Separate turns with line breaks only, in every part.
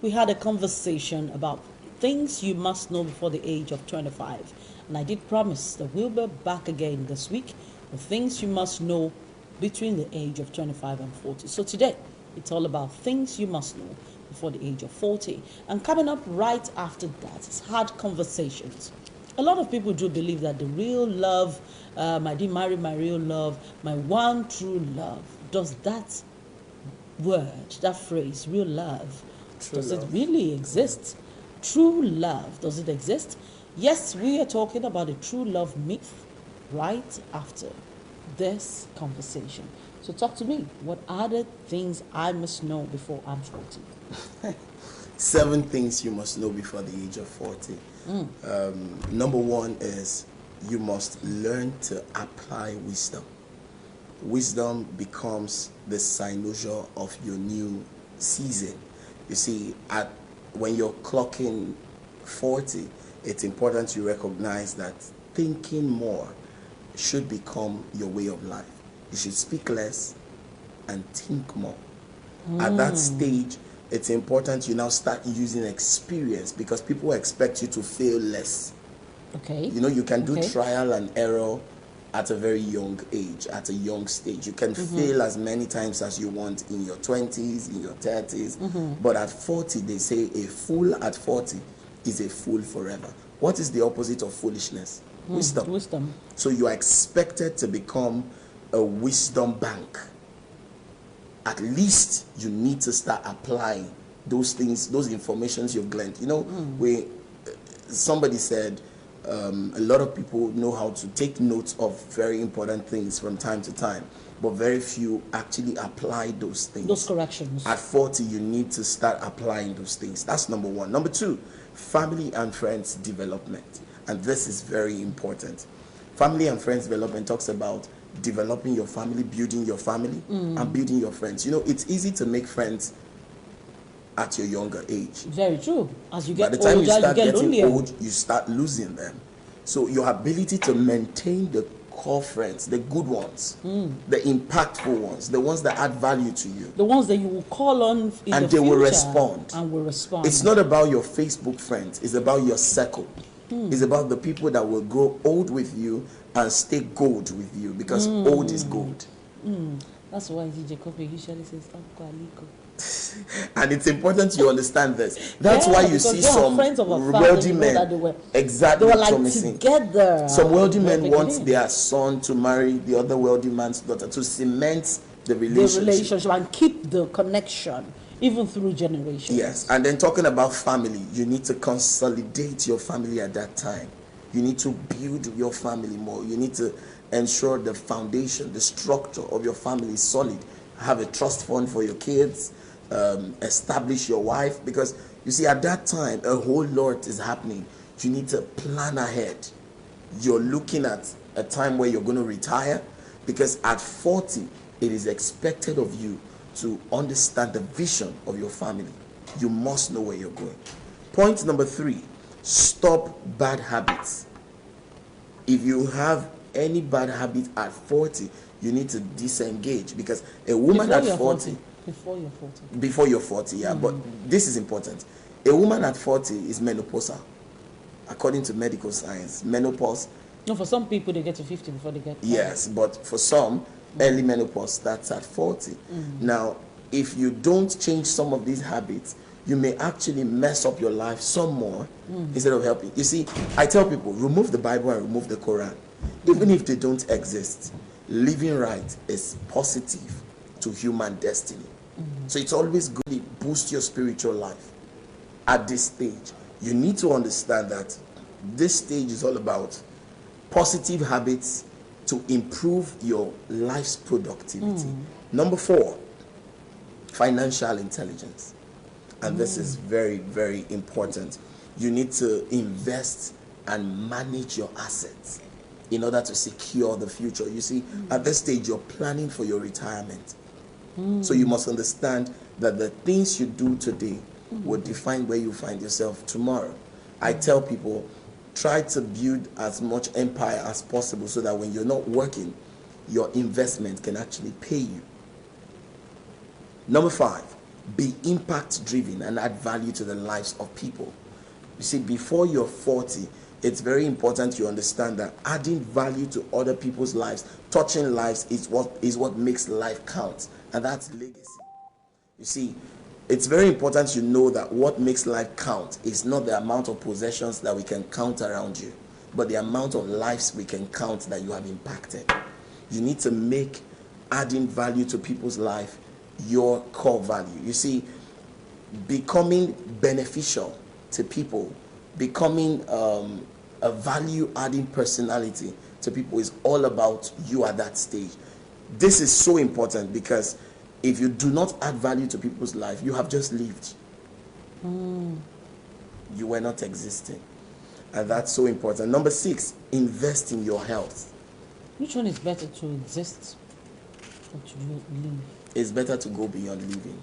We had a conversation about things you must know before the age of 25. And I did promise that we'll be back again this week with things you must know between the age of 25 and 40. So today, it's all about things you must know before the age of 40. And coming up right after that is hard conversations. A lot of people do believe that the real love, I didn't marry my real love, my one true love. Does that word, that phrase, real love, does it really exist? True love, does it exist? Yes, we are talking about a true love myth right after this conversation. So talk to me. What are the things I must know before I'm 40?
7 things you must know before the age of 40. Number 1 is you must learn to apply wisdom. Wisdom becomes the cynosure of your new season. You see, when you're clocking 40, it's important you recognize that thinking more should become your way of life. You should speak less and think more. At that stage, it's important you now start using experience, because people expect you to fail less.
Okay.
You know, you can do trial and error at a very young age, at a young stage. You can fail as many times as you want in your 20s, in your 30s. But at 40, they say a fool at 40 is a fool forever. What is the opposite of foolishness? Wisdom. So you are expected to become a wisdom bank. At least you need to start applying those things, those informations you've gleaned. You know, somebody said, a lot of people know how to take notes of very important things from time to time, but very few actually apply those things.
Those corrections.
At 40, you need to start applying those things. That's number 1. Number 2, family and friends development. And this is very important. Family and friends development talks about developing your family, building your family, and building your friends. You know, it's easy to make friends at your younger age.
Very true. As you get
older, by the time
older,
you start getting
lonelier.
old, you start losing them. So your ability to maintain the core friends, the good ones, the impactful ones, the ones that add value to you,
the ones that you will call on in
and
the
they will
future
respond.
And will respond.
It's not about your Facebook friends. It's about your circle. It's about the people that will grow old with you and stay gold with you, because old is gold.
That's why DJ Kobe usually says, Uncle Aliko.
And it's important you understand this. That's why you see some wealthy men, exactly,
they were like
promising
together.
Some wealthy men want their son to marry the other wealthy man's daughter, to cement the relationship
and keep the connection even through generations.
Yes. And then talking about family, you need to consolidate your family at that time. You need to build your family more. You need to ensure the foundation, the structure of your family is solid. Have a trust fund for your kids. Establish your wife, because you see, at that time a whole lot is happening. You need to plan ahead. You're looking at a time where you're going to retire, because at 40 it is expected of you to understand the vision of your family. You must know where you're going. Point number 3, stop bad habits. If you have any bad habit at 40, you need to disengage, because a woman at 40, before you're 40, yeah. But this is important. A woman at 40 is menopausal, according to medical science. Menopause.
No, for some people they get to 50 before they get.
Yes, but for some, early menopause starts at 40. Now, if you don't change some of these habits, you may actually mess up your life some more instead of helping. You see, I tell people, remove the Bible and remove the Quran. Even if they don't exist, living right is positive to human destiny. So it's always good to boost your spiritual life. At this stage, you need to understand that this stage is all about positive habits to improve your life's productivity. Number 4, financial intelligence. And this is very, very important. You need to invest and manage your assets in order to secure the future. You see, at this stage, you're planning for your retirement. So you must understand that the things you do today will define where you find yourself tomorrow. I tell people, try to build as much empire as possible so that when you're not working, your investment can actually pay you. Number 5, be impact driven and add value to the lives of people. You see, before you're 40, it's very important you understand that adding value to other people's lives, touching lives, is what makes life count, and that's legacy. You see, it's very important you know that what makes life count is not the amount of possessions that we can count around you, but the amount of lives we can count that you have impacted. You need to make adding value to people's life your core value. You see, becoming beneficial to people, becoming a value adding personality to people is all about you at that stage. This is so important because if you do not add value to people's life, you have just lived. You were not existing. And that's so important. Number 6, invest in your health.
Which one is better, to exist or to live?
It's better to go beyond living.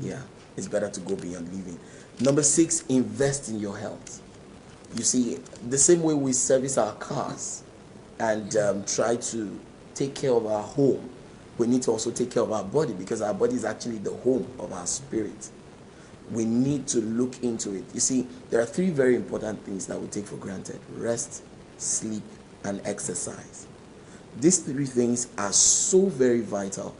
Yeah, it's better to go beyond living. Number 6, invest in your health. You see, the same way we service our cars and try to take care of our home, we need to also take care of our body, because our body is actually the home of our spirit. We need to look into it. You see, there are 3 very important things that we take for granted: rest, sleep, and exercise. These 3 things are so very vital.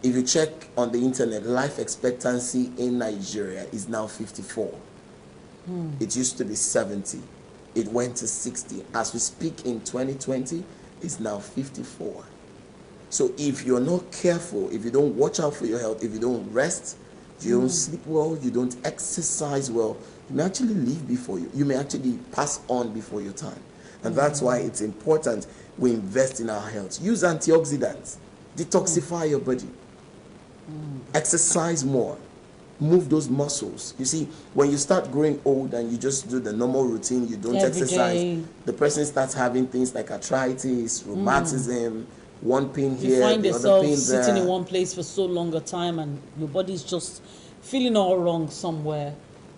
If you check on the internet, life expectancy in Nigeria is now 54. It used to be 70. It went to 60. As we speak in 2020, it's now 54. So if you're not careful, if you don't watch out for your health, if you don't rest, you don't sleep well, you don't exercise well, you may actually live before you. You may actually pass on before your time. And that's why it's important we invest in our health. Use antioxidants. Detoxify your body. Exercise more. Move those muscles. You see, when you start growing old and you just do the normal routine, you don't
Every
exercise,
day.
the person starts having things like arthritis, rheumatism, one pain
You
here,
find
the other
yourself
pain
sitting
there.
in one place for so long a time, and your body's just feeling all wrong somewhere.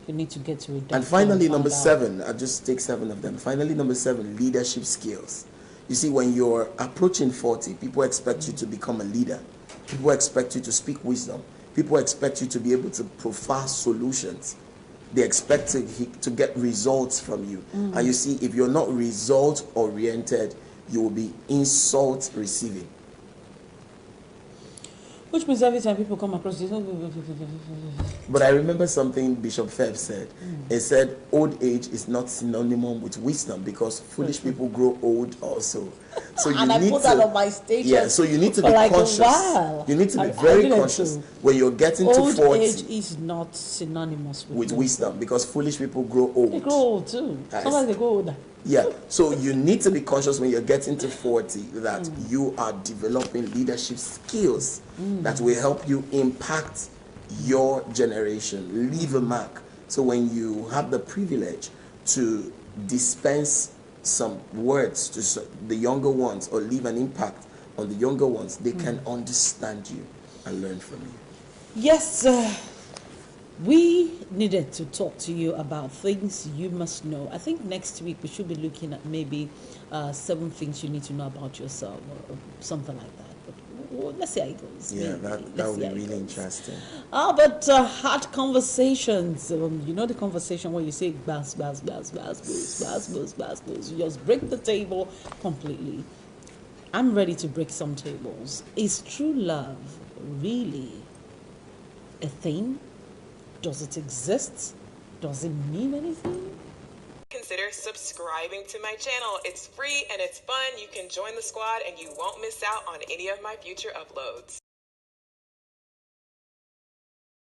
You need to get to a doctor.
And finally,
find
number
out.
7, I'll just take 7 of them. Finally, number 7, leadership skills. You see, when you're approaching 40, people expect you to become a leader. People expect you to speak wisdom. People expect you to be able to provide solutions. They expect to get results from you. And you see, if you're not result oriented, you will be insult receiving.
Which means every time people come across this,
But I remember something Bishop Phelps said. He said, old age is not synonymous with wisdom, because foolish people grow old also. So you
and I
need
put
to,
that on my status.
yeah, so you need to
for
be
like
conscious.
a while.
You need to be
I
very
didn't
conscious
too.
when you're getting
Old
to 40
age is not synonymous
with wisdom, because foolish people grow old.
They grow old too.
Yes.
Sometimes they grow older.
Yeah, so you need to be conscious when you're getting to 40 that you are developing leadership skills that will help you impact your generation, leave a mark. So when you have the privilege to dispense some words to the younger ones, or leave an impact on the younger ones, they can understand you and learn from you.
Yes, we needed to talk to you about things you must know. I think next week we should be looking at maybe 7 things you need to know about yourself, or something like that. But let's see how it goes.
Yeah,
Maybe.
that
Let's
would
see
be
how it
really
goes.
interesting.
But hard conversations. You know the conversation where you say bass, bass, bass, bass, bass, bass, bass, bass, bass. You just break the table completely. I'm ready to break some tables. Is true love really a thing? Does it exist? Does it mean anything?
Consider subscribing to my channel. It's free and it's fun. You can join the squad and you won't miss out on any of my future uploads.